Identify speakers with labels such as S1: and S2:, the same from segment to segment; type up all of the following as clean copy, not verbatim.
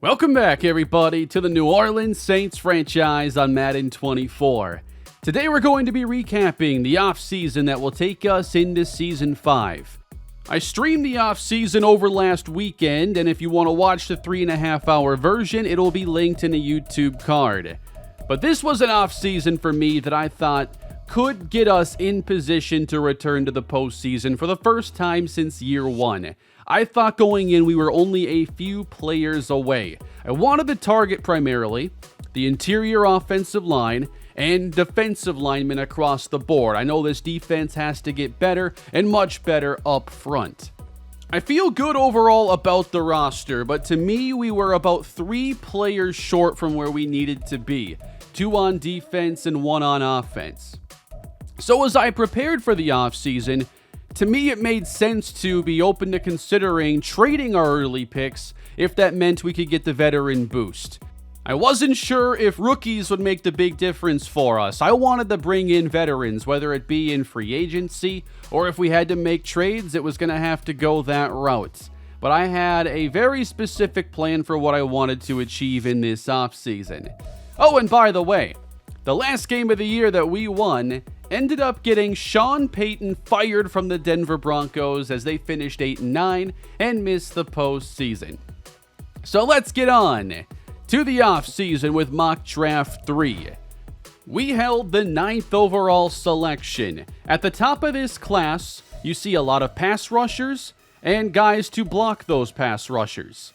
S1: Welcome back, everybody, to the New Orleans Saints franchise on Madden 24. Today we're going to be recapping the offseason that will take us into Season 5. I streamed the offseason over last weekend, and if you want to watch the 3.5-hour version, it'll be linked in a YouTube card. But this was an offseason for me that I thought could get us in position to return to the postseason for the first time since year one. I thought going in we were only a few players away. I wanted to target primarily the interior offensive line and defensive linemen across the board. I know this defense has to get better and much better up front. I feel good overall about the roster, but to me we were about 3 players short from where we needed to be. 2 on defense and 1 on offense. So as I prepared for the offseason, to me, it made sense to be open to considering trading our early picks if that meant we could get the veteran boost. I wasn't sure if rookies would make the big difference for us. I wanted to bring in veterans, whether it be in free agency or if we had to make trades, it was going to have to go that route. But I had a very specific plan for what I wanted to achieve in this offseason. Oh, and by the way, the last game of the year that we won ended up getting Sean Payton fired from the Denver Broncos as they finished 8-9 and missed the postseason. So let's get on to the offseason with Mock Draft 3. We held the 9th overall selection. At the top of this class, you see a lot of pass rushers and guys to block those pass rushers.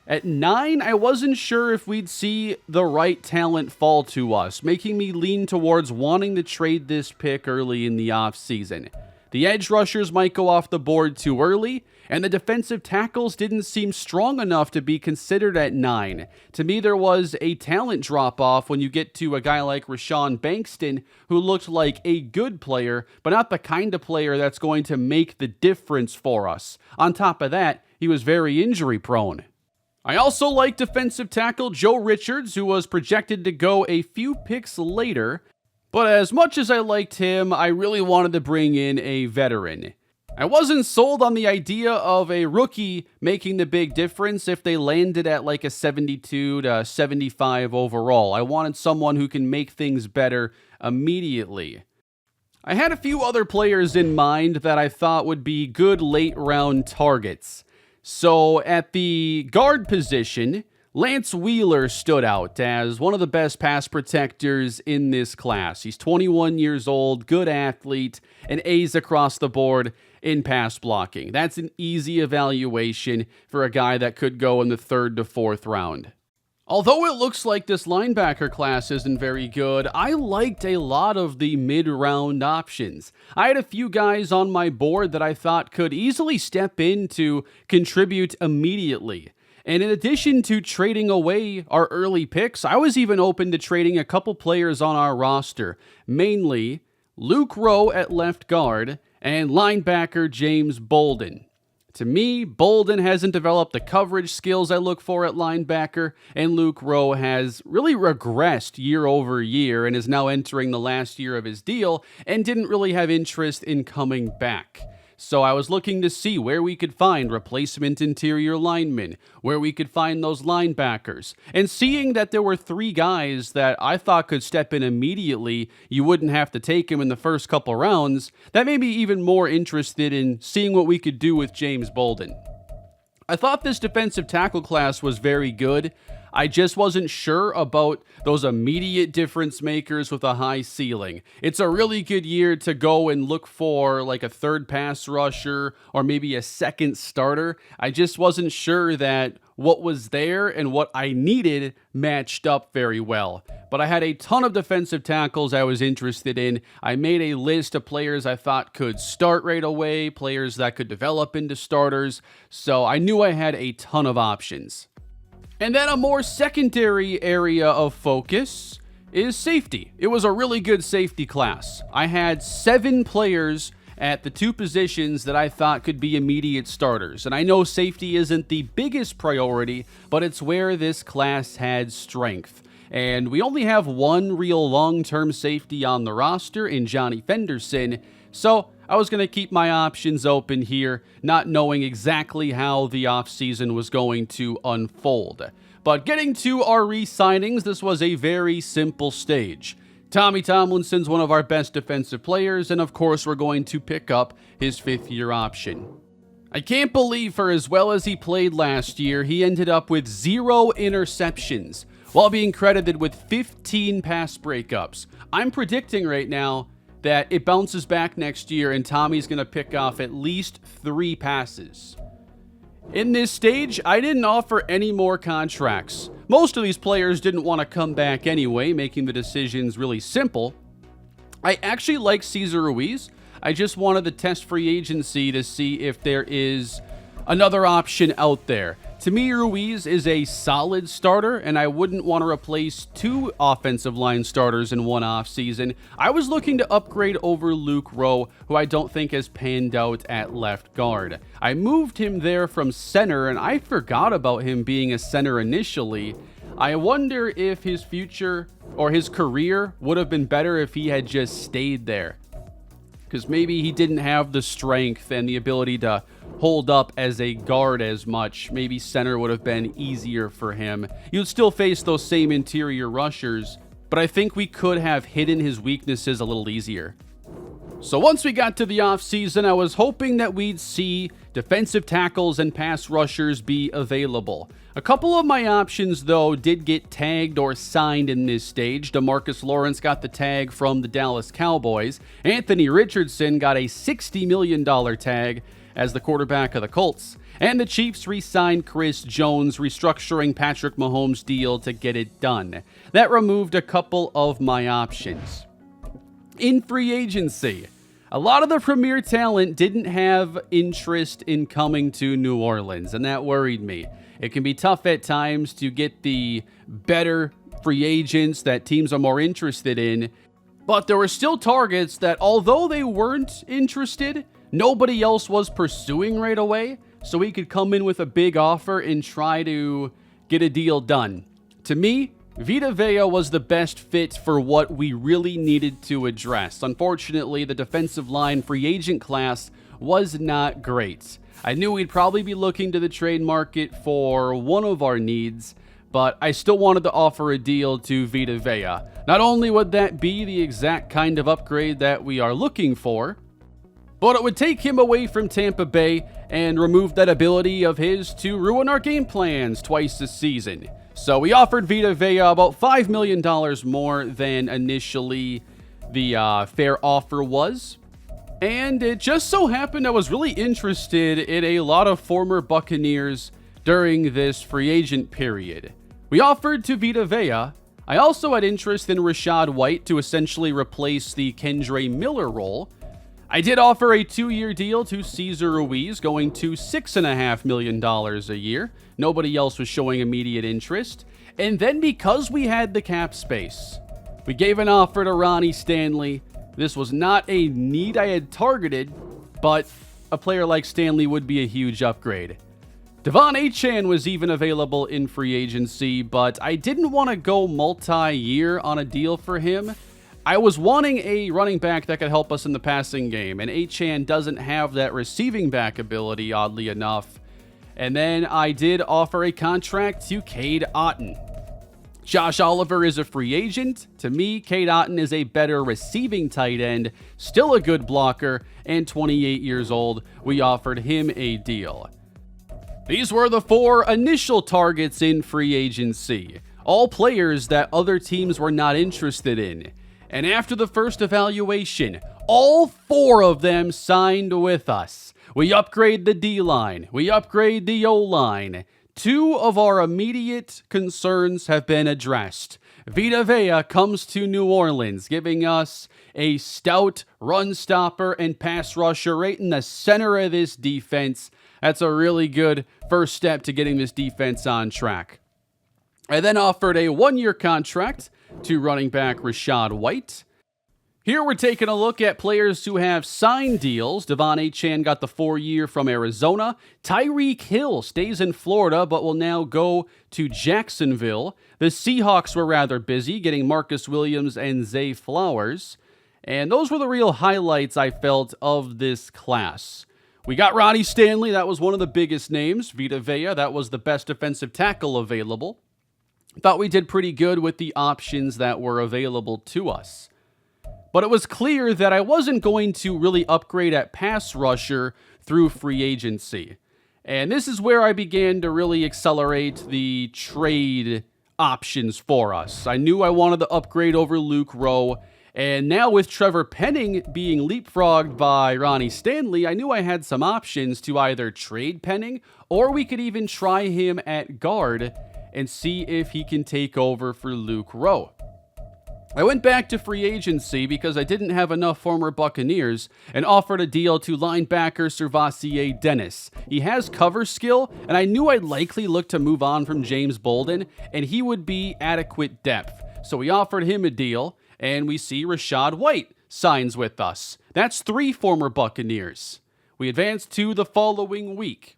S1: At 9, I wasn't sure if we'd see the right talent fall to us, making me lean towards wanting to trade this pick early in the offseason. The edge rushers might go off the board too early, and the defensive tackles didn't seem strong enough to be considered at 9. To me, there was a talent drop-off when you get to a guy like Rashawn Bankston, who looked like a good player, but not the kind of player that's going to make the difference for us. On top of that, he was very injury-prone. I also like defensive tackle Joe Richards, who was projected to go a few picks later, but as much as I liked him, I really wanted to bring in a veteran. I wasn't sold on the idea of a rookie making the big difference if they landed at like a 72 to 75 overall. I wanted someone who can make things better immediately. I had a few other players in mind that I thought would be good late round targets. So at the guard position, Lance Wheeler stood out as one of the best pass protectors in this class. He's 21 years old, good athlete, and A's across the board in pass blocking. That's an easy evaluation for a guy that could go in the 3rd to 4th round. Although it looks like this linebacker class isn't very good, I liked a lot of the mid-round options. I had a few guys on my board that I thought could easily step in to contribute immediately. And in addition to trading away our early picks, I was even open to trading a couple players on our roster, mainly Luke Rowe at left guard and linebacker James Bolden. To me, Bolden hasn't developed the coverage skills I look for at linebacker, and Luke Rowe has really regressed year over year and is now entering the last year of his deal and didn't really have interest in coming back. So I was looking to see where we could find replacement interior linemen, where we could find those linebackers. And seeing that there were 3 guys that I thought could step in immediately, you wouldn't have to take him in the first couple rounds, that made me even more interested in seeing what we could do with James Bolden. I thought this defensive tackle class was very good. I just wasn't sure about those immediate difference makers with a high ceiling. It's a really good year to go and look for like a 3rd pass rusher or maybe a 2nd starter. I just wasn't sure that what was there and what I needed matched up very well. But I had a ton of defensive tackles I was interested in. I made a list of players I thought could start right away, players that could develop into starters. So I knew I had a ton of options. And then a more secondary area of focus is safety. It was a really good safety class. I had 7 players at the 2 positions that I thought could be immediate starters. And I know safety isn't the biggest priority, but it's where this class had strength. And we only have 1 real long-term safety on the roster in Johnny Fenderson, so I was going to keep my options open here, not knowing exactly how the offseason was going to unfold. But getting to our re-signings, this was a very simple stage. Tommy Tomlinson's one of our best defensive players, and of course we're going to pick up his fifth-year option. I can't believe for as well as he played last year, he ended up with 0 interceptions, while being credited with 15 pass breakups. I'm predicting right now that it bounces back next year and Tommy's going to pick off at least 3 passes. In this stage, I didn't offer any more contracts. Most of these players didn't want to come back anyway, making the decisions really simple. I actually like Cesar Ruiz. I just wanted to test free agency to see if there is another option out there. To me, Ruiz is a solid starter, and I wouldn't want to replace 2 offensive line starters in one offseason. I was looking to upgrade over Luke Rowe, who I don't think has panned out at left guard. I moved him there from center, and I forgot about him being a center initially. I wonder if his future or his career would have been better if he had just stayed there, because maybe he didn't have the strength and the ability to hold up as a guard as much. Maybe center would have been easier for him. You'd still face those same interior rushers, but I think we could have hidden his weaknesses a little easier. So once we got to the offseason, I was hoping that we'd see defensive tackles and pass rushers be available. A couple of my options, though, did get tagged or signed in this stage. DeMarcus Lawrence got the tag from the Dallas Cowboys. Anthony Richardson got a $60 million tag as the quarterback of the Colts. And the Chiefs re-signed Chris Jones, restructuring Patrick Mahomes' deal to get it done. That removed a couple of my options. In free agency, a lot of the premier talent didn't have interest in coming to New Orleans, and that worried me. It can be tough at times to get the better free agents that teams are more interested in, but there were still targets that, although they weren't interested, nobody else was pursuing right away, so he could come in with a big offer and try to get a deal done. To me, Vita Vea was the best fit for what we really needed to address. Unfortunately, the defensive line free agent class was not great. I knew we'd probably be looking to the trade market for one of our needs, but I still wanted to offer a deal to Vita Vea. Not only would that be the exact kind of upgrade that we are looking for, but it would take him away from Tampa Bay and remove that ability of his to ruin our game plans twice this season. So we offered Vita Vea about $5 million more than initially the fair offer was. And it just so happened I was really interested in a lot of former Buccaneers during this free agent period. We offered to Vita Vea. I also had interest in Rachaad White to essentially replace the Kendre Miller role. I did offer a 2-year deal to Cesar Ruiz, going to $6.5 million a year. Nobody else was showing immediate interest. And then because we had the cap space, we gave an offer to Ronnie Stanley. This was not a need I had targeted, but a player like Stanley would be a huge upgrade. Devon Achane was even available in free agency, but I didn't want to go multi-year on a deal for him. I was wanting a running back that could help us in the passing game, and Achane doesn't have that receiving back ability, oddly enough. And then I did offer a contract to Cade Otton. Josh Oliver is a free agent. To me, Cade Otton is a better receiving tight end, still a good blocker, and 28 years old. We offered him a deal. These were the 4 initial targets in free agency, all players that other teams were not interested in. And after the first evaluation, all 4 of them signed with us. We upgrade the D-line. We upgrade the O-line. 2 of our immediate concerns have been addressed. Vita Vea comes to New Orleans, giving us a stout run stopper and pass rusher right in the center of this defense. That's a really good first step to getting this defense on track. I then offered a 1-year contract to running back Rachaad White. Here we're taking a look at players who have signed deals. Devon Achane got the 4-year from Arizona. Tyreek Hill stays in Florida but will now go to Jacksonville. The Seahawks were rather busy getting Marcus Williams and Zay Flowers. And those were the real highlights I felt of this class. We got Ronnie Stanley, that was one of the biggest names. Vita Vea, that was the best defensive tackle available. Thought we did pretty good with the options that were available to us. But it was clear that I wasn't going to really upgrade at pass rusher through free agency. And this is where I began to really accelerate the trade options for us. I knew I wanted to upgrade over Luke Rowe. And now with Trevor Penning being leapfrogged by Ronnie Stanley, I knew I had some options to either trade Penning or we could even try him at guard and see if he can take over for Luke Rowe. I went back to free agency because I didn't have enough former Buccaneers and offered a deal to linebacker Servassier Dennis. He has cover skill, and I knew I'd likely look to move on from James Bolden, and he would be adequate depth. So we offered him a deal, and we see Rachaad White signs with us. That's 3 former Buccaneers. We advance to the following week.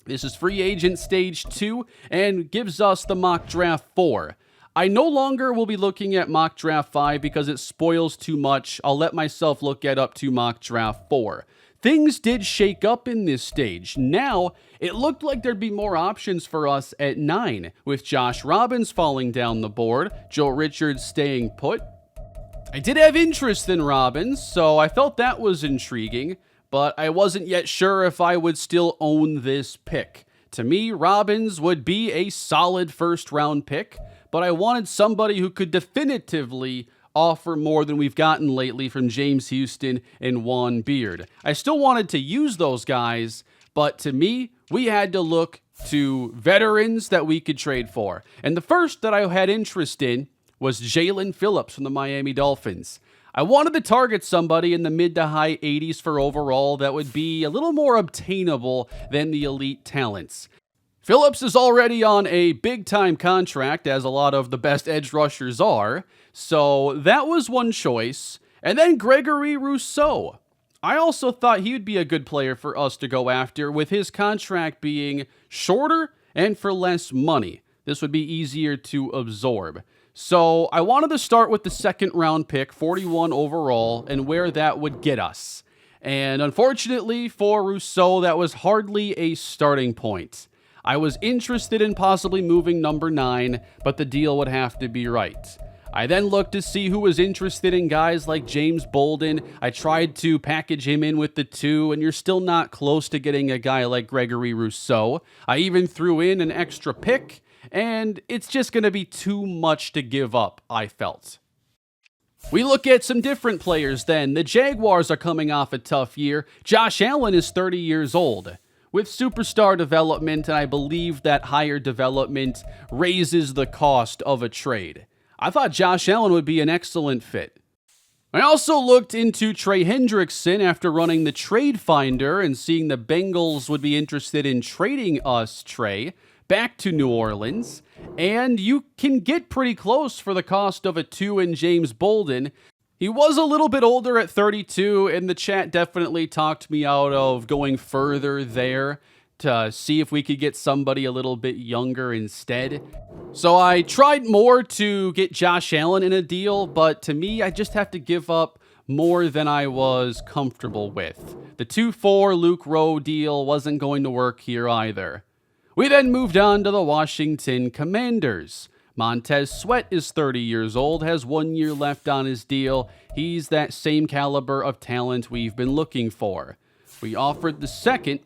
S1: This is free agent stage 2 and gives us the mock draft 4. I no longer will be looking at mock draft 5 because it spoils too much. I'll let myself look at up to mock draft 4. Things did shake up in this stage. Now, it looked like there'd be more options for us at 9, with Josh Robbins falling down the board, Joe Richards staying put. I did have interest in Robbins, so I felt that was intriguing, but I wasn't yet sure if I would still own this pick. To me, Robbins would be a solid first-round pick, but I wanted somebody who could definitively offer more than we've gotten lately from James Houston and Juan Beard. I still wanted to use those guys, but to me, we had to look to veterans that we could trade for. And the first that I had interest in was Jalen Phillips from the Miami Dolphins. I wanted to target somebody in the mid to high 80s for overall that would be a little more obtainable than the elite talents. Phillips is already on a big-time contract, as a lot of the best edge rushers are, so that was one choice. And then Gregory Rousseau. I also thought he would be a good player for us to go after, with his contract being shorter and for less money. This would be easier to absorb. So I wanted to start with the second-round pick, 41 overall, and where that would get us. And unfortunately for Rousseau, that was hardly a starting point. I was interested in possibly moving number 9, but the deal would have to be right. I then looked to see who was interested in guys like James Bolden. I tried to package him in with the 2, and you're still not close to getting a guy like Gregory Rousseau. I even threw in an extra pick, and it's just going to be too much to give up, I felt. We look at some different players then. The Jaguars are coming off a tough year. Josh Allen is 30 years old. With superstar development, and I believe that higher development raises the cost of a trade. I thought Josh Allen would be an excellent fit. I also looked into Trey Hendrickson after running the trade finder and seeing the Bengals would be interested in trading us, Trey, back to New Orleans. And you can get pretty close for the cost of a 2 in James Bolden. He was a little bit older at 32, and the chat definitely talked me out of going further there to see if we could get somebody a little bit younger instead. So I tried more to get Josh Allen in a deal, but to me, I just have to give up more than I was comfortable with. The 2-4 Luke Rowe deal wasn't going to work here either. We then moved on to the Washington Commanders. Montez Sweat is 30 years old, has 1 year left on his deal. He's that same caliber of talent we've been looking for. We offered the second,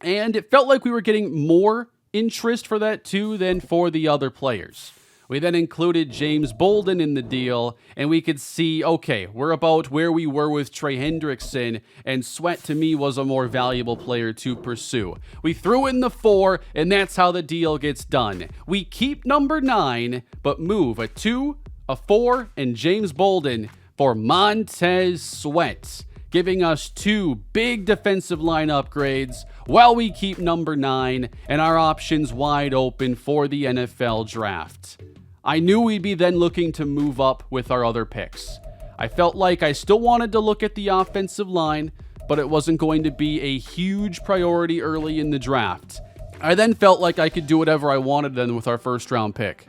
S1: and it felt like we were getting more interest for that too than for the other players. We then included James Bolden in the deal, and we could see, okay, we're about where we were with Trey Hendrickson, and Sweat to me was a more valuable player to pursue. We threw in the 4, and that's how the deal gets done. We keep number 9, but move a 2, a 4, and James Bolden for Montez Sweat, giving us 2 big defensive line upgrades while we keep number 9 and our options wide open for the NFL draft. I knew we'd be then looking to move up with our other picks. I felt like I still wanted to look at the offensive line, but it wasn't going to be a huge priority early in the draft. I then felt like I could do whatever I wanted then with our first round pick.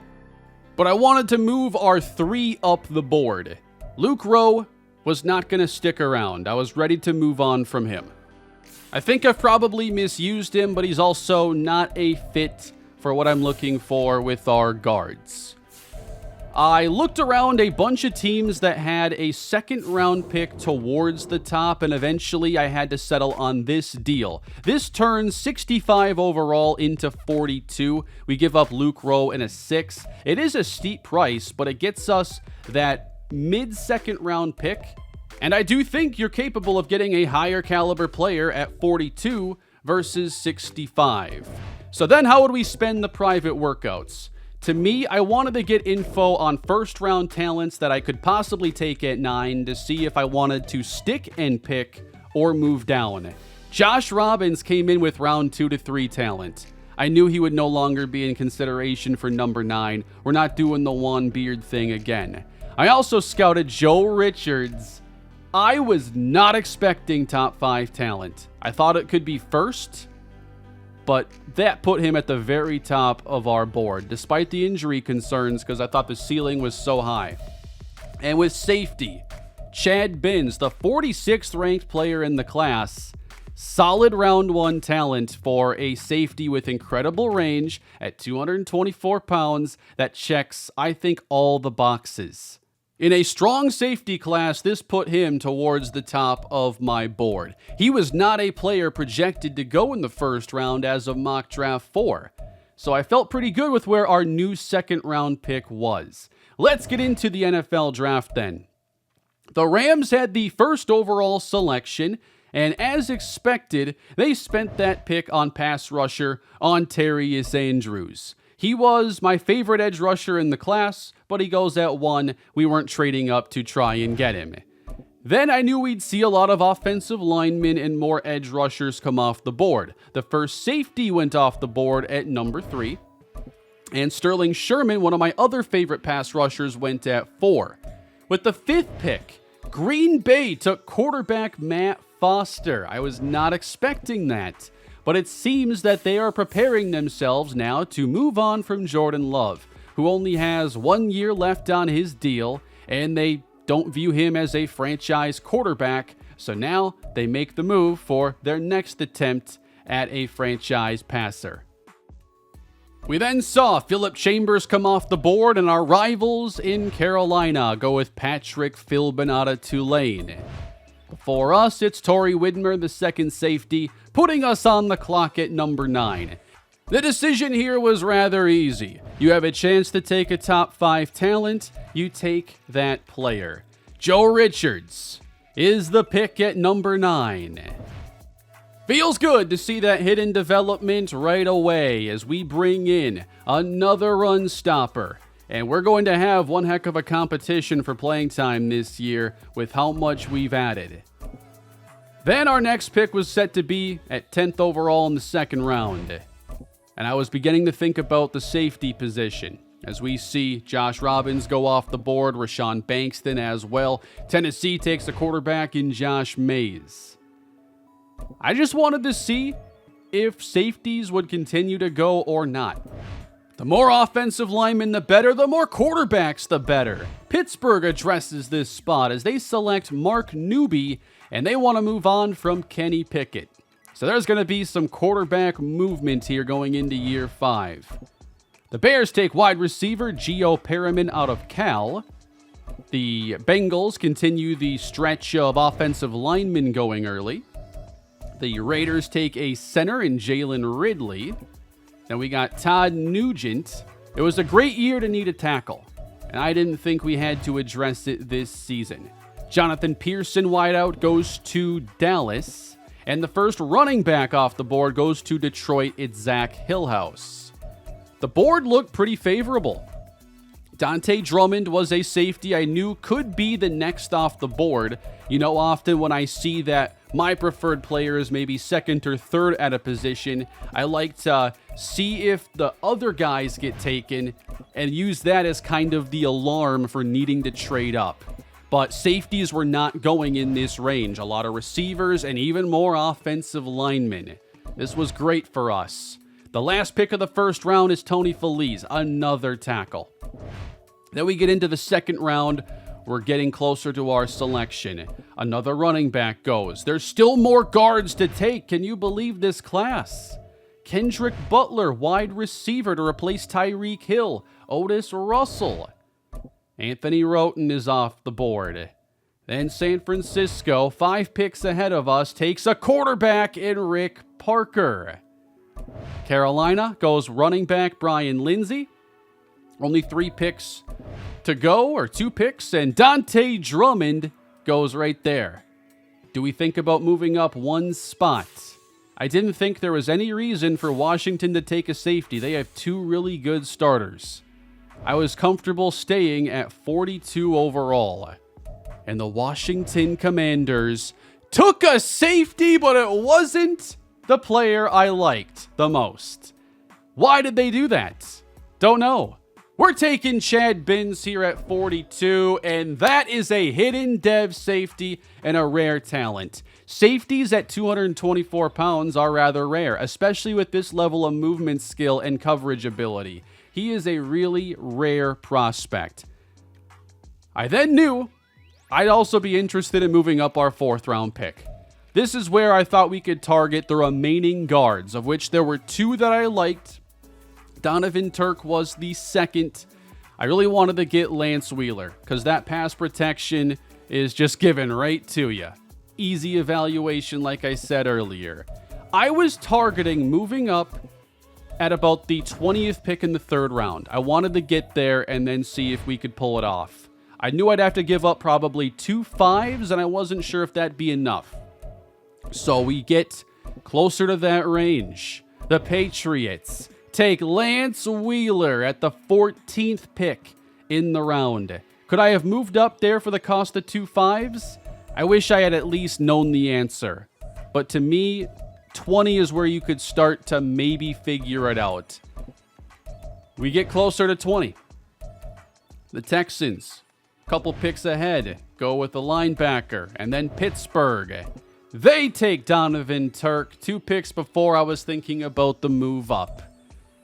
S1: But I wanted to move our 3 up the board. Luke Rowe was not going to stick around. I was ready to move on from him. I think I've probably misused him, but he's also not a fit for what I'm looking for with our guards. I looked around a bunch of teams that had a second round pick towards the top, and eventually I had to settle on this deal. This turns 65 overall into 42. We give up Luke Rowe and a 6. It is a steep price, but it gets us that mid-second round pick, and I do think you're capable of getting a higher caliber player at 42 versus 65. So then how would we spend the private workouts? To me, I wanted to get info on first-round talents that I could possibly take at 9 to see if I wanted to stick and pick or move down. Josh Robbins came in with round 2 to 3 talent. I knew he would no longer be in consideration for number 9. We're not doing the Juan Beard thing again. I also scouted Joe Richards. I was not expecting top 5 talent. I thought it could be first, but that put him at the very top of our board, despite the injury concerns, because I thought the ceiling was so high. And with safety, Chad Binns, the 46th ranked player in the class, solid round 1 talent for a safety with incredible range at 224 pounds that checks, I think, all the boxes. In a strong safety class, this put him towards the top of my board. He was not a player projected to go in the first round as of mock draft 4. So I felt pretty good with where our new second round pick was. Let's get into the NFL draft then. The Rams had the first overall selection, and as expected, they spent that pick on pass rusher Ontarius Andrews. He was my favorite edge rusher in the class, but he goes at 1. We weren't trading up to try and get him. Then I knew we'd see a lot of offensive linemen and more edge rushers come off the board. The first safety went off the board at number 3. And Sterling Sherman, one of my other favorite pass rushers, went at 4. With the 5th pick, Green Bay took quarterback Matt Foster. I was not expecting that. But it seems that they are preparing themselves now to move on from Jordan Love, who only has 1 year left on his deal, and they don't view him as a franchise quarterback, so now they make the move for their next attempt at a franchise passer. We then saw Phillip Chambers come off the board, and our rivals in Carolina go with Patrick Philbin out of Tulane. For us, it's Torrey Widmer, the second safety, putting us on the clock at number 9. The decision here was rather easy. You have a chance to take a top 5 talent, you take that player. Joe Richards is the pick at number 9. Feels good to see that hidden development right away as we bring in another run stopper. And we're going to have one heck of a competition for playing time this year with how much we've added. Then our next pick was set to be at 10th overall in the second round. And I was beginning to think about the safety position. As we see Josh Robbins go off the board, Rashawn Bankston as well. Tennessee takes a quarterback in Josh Mays. I just wanted to see if safeties would continue to go or not. The more offensive linemen, the better. The more quarterbacks, the better. Pittsburgh addresses this spot as they select Mark Newby, and they want to move on from Kenny Pickett. So there's going to be some quarterback movement here going into year 5. The Bears take wide receiver Gio Perriman out of Cal. The Bengals continue the stretch of offensive linemen going early. The Raiders take a center in Jalen Ridley. Then we got Todd Nugent. It was a great year to need a tackle, and I didn't think we had to address it this season. Jonathan Pearson, wideout, goes to Dallas, and the first running back off the board goes to Detroit. It's Zach Hillhouse. The board looked pretty favorable. Dante Drummond was a safety I knew could be the next off the board. You know, often when I see that my preferred player is maybe second or third at a position, I like to see if the other guys get taken and use that as kind of the alarm for needing to trade up. But safeties were not going in this range. A lot of receivers and even more offensive linemen. This was great for us. The last pick of the first round is Tony Feliz, another tackle. Then we get into the second round We're getting closer to our selection. Another running back goes. There's still more guards to take. Can you believe this class? Kendrick Butler, wide receiver to replace Tyreek Hill. Otis Russell. Anthony Roten is off the board. Then San Francisco, 5 picks ahead of us, takes a quarterback in Rick Parker. Carolina goes running back Brian Lindsay. Only 3 picks to go, or 2 picks, and Dante Drummond goes right there. Do we think about moving up 1 spot? I didn't think there was any reason for Washington to take a safety. They have 2 really good starters. I was comfortable staying at 42 overall. And the Washington Commanders took a safety, but it wasn't the player I liked the most. Why did they do that? Don't know. We're taking Chad Binns here at 42, and that is a hidden dev safety and a rare talent. Safeties at 224 pounds are rather rare, especially with this level of movement skill and coverage ability. He is a really rare prospect. I then knew I'd also be interested in moving up our 4th round pick. This is where I thought we could target the remaining guards, of which there were 2 that I liked. Donovan Turk was the 2nd. I really wanted to get Lance Wheeler, because that pass protection is just given right to you. Easy evaluation, like I said earlier. I was targeting moving up at about the 20th pick in the 3rd round. I wanted to get there and then see if we could pull it off. I knew I'd have to give up probably 2 5s, and I wasn't sure if that'd be enough. So we get closer to that range. The Patriots take Lance Wheeler at the 14th pick in the round. Could I have moved up there for the cost of 2 5s? I wish I had at least known the answer. But to me, 20 is where you could start to maybe figure it out. We get closer to 20. The Texans, couple picks ahead, go with the linebacker, and then Pittsburgh. They take Donovan Turk, 2 picks before I was thinking about the move up.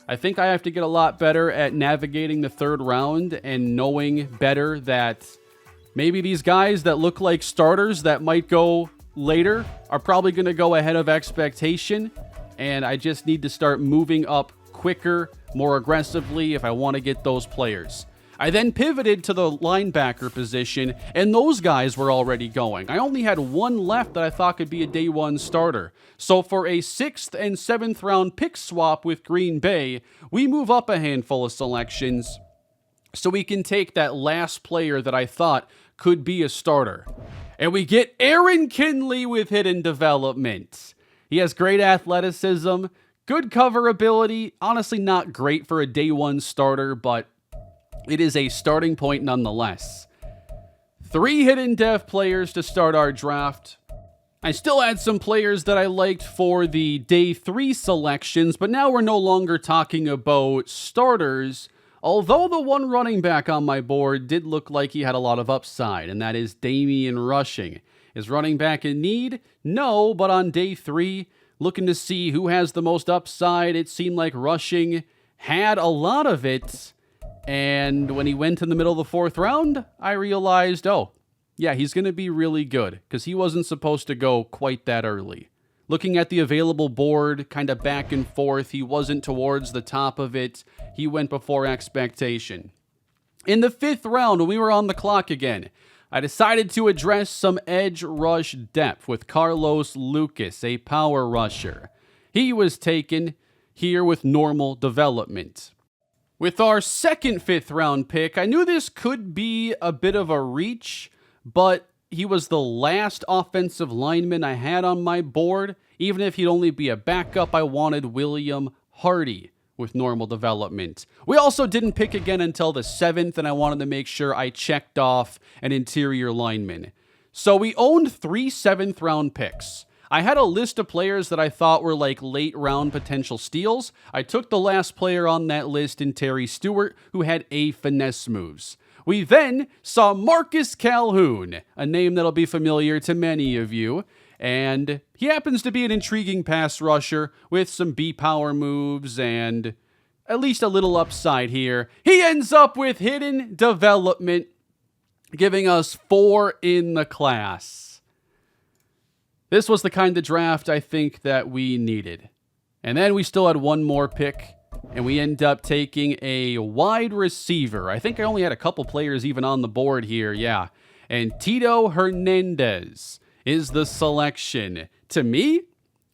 S1: I think I have to get a lot better at navigating the 3rd round and knowing better that maybe these guys that look like starters that might go later are probably going to go ahead of expectation, and I just need to start moving up quicker, more aggressively if I want to get those players. I then pivoted to the linebacker position, and those guys were already going. I only had 1 left that I thought could be a day 1 starter. So for a 6th and 7th round pick swap with Green Bay, we move up a handful of selections so we can take that last player that I thought could be a starter. And we get Aaron Kinley with hidden development. He has great athleticism, good cover ability, honestly not great for a day 1 starter, but it is a starting point nonetheless. 3 hidden dev players to start our draft. I still had some players that I liked for the day 3 selections, but now we're no longer talking about starters, although the 1 running back on my board did look like he had a lot of upside, and that is Damian Rushing. Is running back in need? No, but on day 3, looking to see who has the most upside, it seemed like Rushing had a lot of it. And when he went in the middle of the 4th round, I realized, oh, yeah, he's going to be really good because he wasn't supposed to go quite that early. Looking at the available board, kind of back and forth, he wasn't towards the top of it. He went before expectation. In the 5th round, when we were on the clock again, I decided to address some edge rush depth with Carlos Lucas, a power rusher. He was taken here with normal development. With our 2nd 5th round pick, I knew this could be a bit of a reach, but he was the last offensive lineman I had on my board. Even if he'd only be a backup, I wanted William Hardy with normal development. We also didn't pick again until the 7th, and I wanted to make sure I checked off an interior lineman. So we owned 3 7th round picks. I had a list of players that I thought were like late round potential steals. I took the last player on that list in Terry Stewart, who had A finesse moves. We then saw Marcus Calhoun, a name that'll be familiar to many of you, and he happens to be an intriguing pass rusher with some B power moves and at least a little upside here. He ends up with hidden development. giving us 4 in the class. This was the kind of draft I think that we needed. And then we still had one more pick, and we end up taking a wide receiver. I think I only had a couple players even on the board here, yeah. And Tito Hernandez is the selection. To me,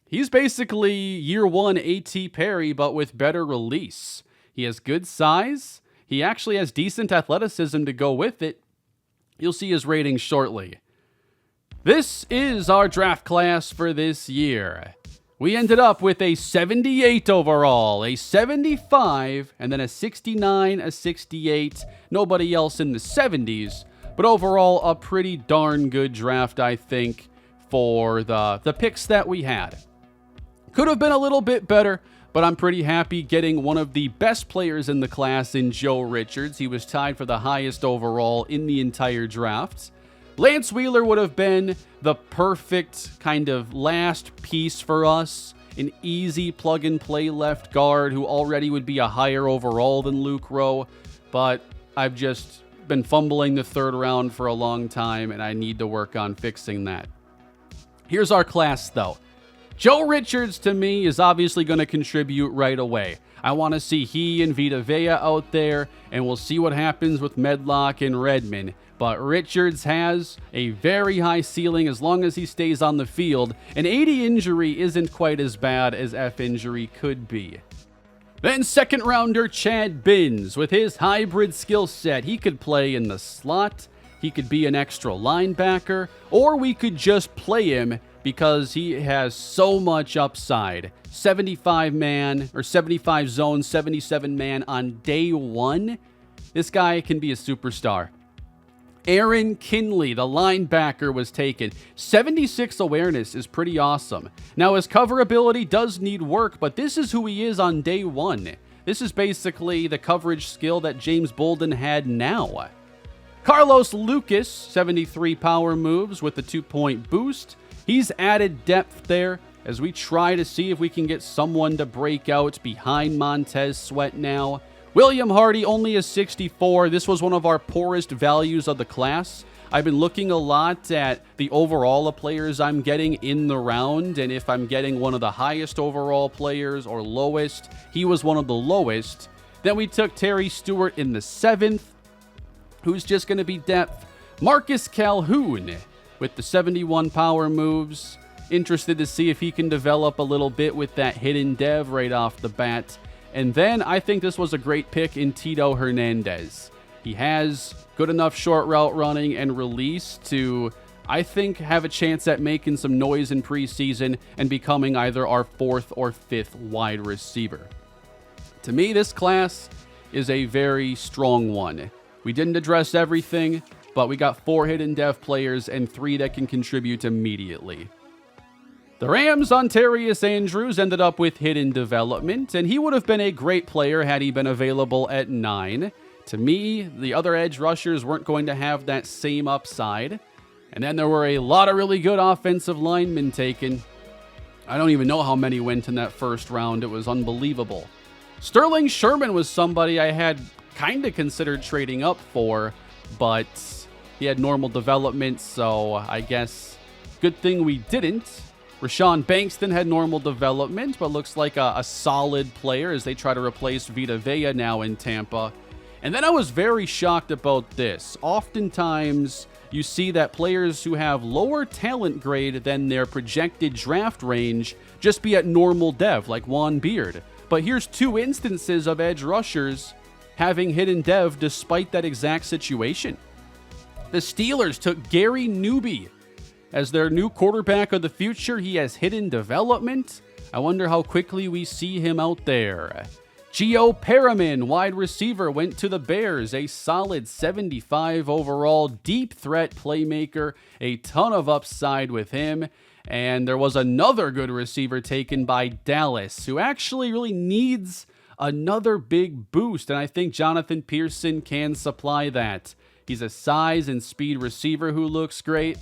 S1: he's basically year 1 A.T. Perry, but with better release. He has good size. He actually has decent athleticism to go with it. You'll see his rating shortly. This is our draft class for this year. We ended up with a 78 overall, a 75, and then a 69, a 68. Nobody else in the 70s, but overall a pretty darn good draft, I think, for the picks that we had. Could have been a little bit better, but I'm pretty happy getting one of the best players in the class in Joe Richards. He was tied for the highest overall in the entire draft. Lance Wheeler would have been the perfect kind of last piece for us. An easy plug-and-play left guard who already would be a higher overall than Luke Rowe. But I've just been fumbling the third round for a long time, and I need to work on fixing that. Here's our class, though. Joe Richards, to me, is obviously going to contribute right away. I want to see he and Vita Vea out there, and we'll see what happens with Medlock and Redmond. But Richards has a very high ceiling as long as he stays on the field. An 80 injury isn't quite as bad as F injury could be. Then second rounder Chad Binns. With his hybrid skill set, he could play in the slot, he could be an extra linebacker, or we could just play him because he has so much upside. 75 man, or 75 zone, 77 man on day 1. This guy can be a superstar. Aaron Kinley, the linebacker, was taken. 76 awareness is pretty awesome. Now, his cover ability does need work, but this is who he is on day 1. This is basically the coverage skill that James Bolden had now. Carlos Lucas, 73 power moves with the 2-point boost. He's added depth there as we try to see if we can get someone to break out behind Montez Sweat now. William Hardy, only a 64. This was one of our poorest values of the class. I've been looking a lot at the overall of players I'm getting in the round, and if I'm getting one of the highest overall players or lowest, he was one of the lowest. Then we took Terry Stewart in the 7th, who's just going to be depth. Marcus Calhoun with the 71 power moves. Interested to see if he can develop a little bit with that hidden dev right off the bat. And then I think this was a great pick in Tito Hernandez. He has good enough short route running and release to, I think, have a chance at making some noise in preseason and becoming either our 4th or 5th wide receiver. To me, this class is a very strong one. We didn't address everything, but we got 4 hidden dev players and 3 that can contribute immediately. The Rams' Ontarius Andrews ended up with hidden development, and he would have been a great player had he been available at 9. To me, the other edge rushers weren't going to have that same upside. And then there were a lot of really good offensive linemen taken. I don't even know how many went in that first round. It was unbelievable. Sterling Sherman was somebody I had kind of considered trading up for, but he had normal development, so I guess good thing we didn't. Rashawn Bankston had normal development, but looks like a solid player as they try to replace Vita Vea now in Tampa. And then I was very shocked about this. Oftentimes, you see that players who have lower talent grade than their projected draft range just be at normal dev, like Juan Beard. But here's 2 instances of edge rushers having hidden dev despite that exact situation. The Steelers took Gary Newby as their new quarterback of the future. He has hidden development. I wonder how quickly we see him out there. Gio Perriman, wide receiver, went to the Bears. A solid 75 overall, deep threat playmaker. A ton of upside with him. And there was another good receiver taken by Dallas, who actually really needs another big boost. And I think Jonathan Pearson can supply that. He's a size and speed receiver who looks great.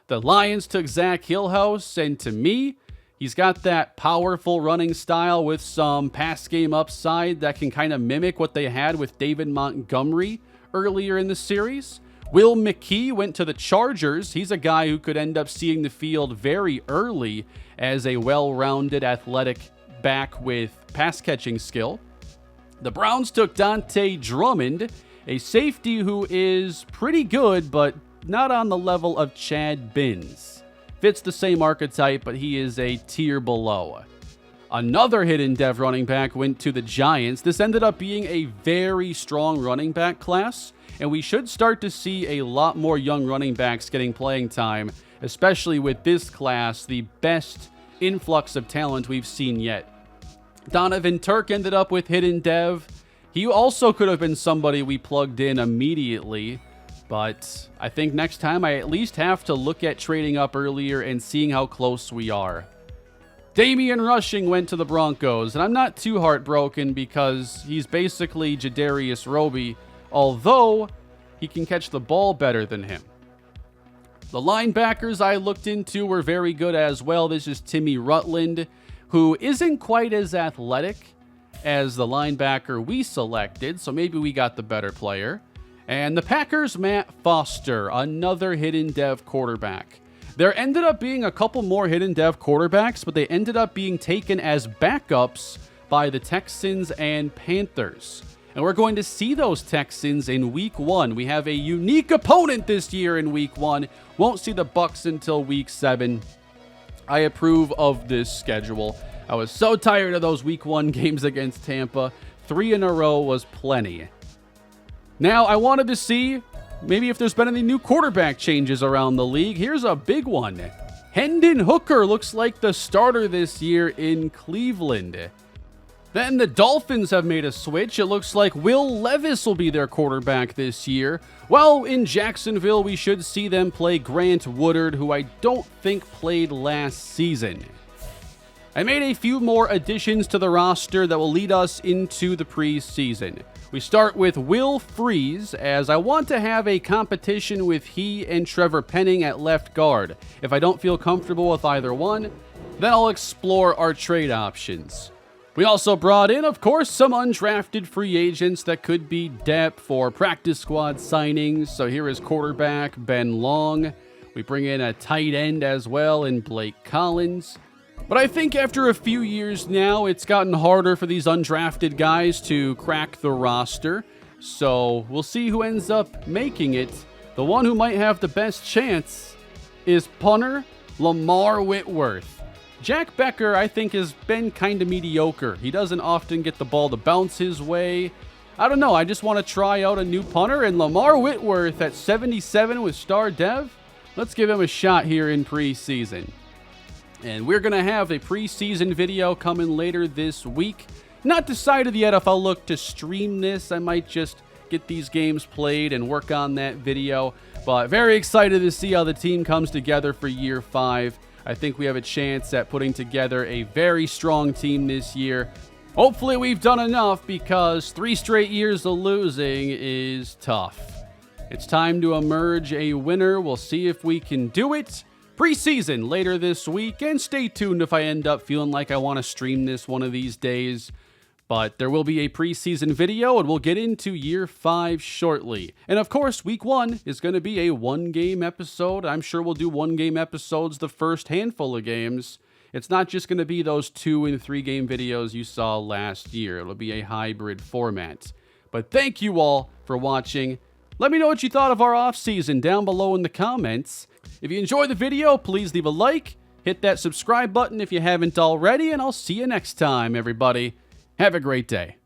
S1: The Lions took Zach Hillhouse, and to me, he's got that powerful running style with some pass game upside that can kind of mimic what they had with David Montgomery earlier in the series. Will McKee went to the Chargers. He's a guy who could end up seeing the field very early as a well-rounded athletic back with pass-catching skill. The Browns took Dante Drummond, a safety who is pretty good, but not on the level of Chad Binns. Fits the same archetype, but he is a tier below. Another hidden dev running back went to the Giants. This ended up being a very strong running back class, and we should start to see a lot more young running backs getting playing time, especially with this class, the best influx of talent we've seen yet. Donovan Turk ended up with hidden dev. He also could have been somebody we plugged in immediately, but I think next time I at least have to look at trading up earlier and seeing how close we are. Damian Rushing went to the Broncos, and I'm not too heartbroken because he's basically Jadarius Roby, although he can catch the ball better than him. The linebackers I looked into were very good as well. This is Timmy Rutland, who isn't quite as athletic as the linebacker we selected, so maybe we got the better player. And the Packers, Matt Foster, another hidden dev quarterback. There ended up being a couple more hidden dev quarterbacks, but they ended up being taken as backups by the Texans and Panthers. And we're going to see those Texans in Week 1. We have a unique opponent this year in Week 1. Won't see the Bucs until Week 7. I approve of this schedule. I was so tired of those Week 1 games against Tampa. 3 in a row was plenty. Now, I wanted to see maybe if there's been any new quarterback changes around the league. Here's a big one. Hendon Hooker looks like the starter this year in Cleveland. Then the Dolphins have made a switch. It looks like Will Levis will be their quarterback this year. Well, in Jacksonville, we should see them play Grant Woodard, who I don't think played last season. I made a few more additions to the roster that will lead us into the preseason. We start with Will Freeze, as I want to have a competition with he and Trevor Penning at left guard. If I don't feel comfortable with either one, then I'll explore our trade options. We also brought in, of course, some undrafted free agents that could be depth for practice squad signings. So here is quarterback Ben Long. We bring in a tight end as well in Blake Collins. But I think after a few years now, it's gotten harder for these undrafted guys to crack the roster. So we'll see who ends up making it. The one who might have the best chance is punter Lamar Whitworth. Jack Becker, I think, has been kind of mediocre. He doesn't often get the ball to bounce his way. I don't know. I just want to try out a new punter. And Lamar Whitworth at 77 with Star Dev. Let's give him a shot here in preseason. And we're going to have a preseason video coming later this week. Not decided yet if I'll look to stream this. I might just get these games played and work on that video. But very excited to see how the team comes together for year 5. I think we have a chance at putting together a very strong team this year. Hopefully we've done enough, because 3 straight years of losing is tough. It's time to emerge a winner. We'll see if we can do it. Preseason later this week, and stay tuned if I end up feeling like I want to stream this one of these days. But there will be a preseason video, and we'll get into year 5 shortly. And of course, week 1 is going to be a 1-game episode. I'm sure we'll do 1-game episodes the first handful of games. It's not just going to be those 2 and 3 game videos you saw last year. It'll be a hybrid format. But thank you all for watching. Let me know what you thought of our offseason down below in the comments. If you enjoyed the video, please leave a like, hit that subscribe button if you haven't already, and I'll see you next time, everybody. Have a great day.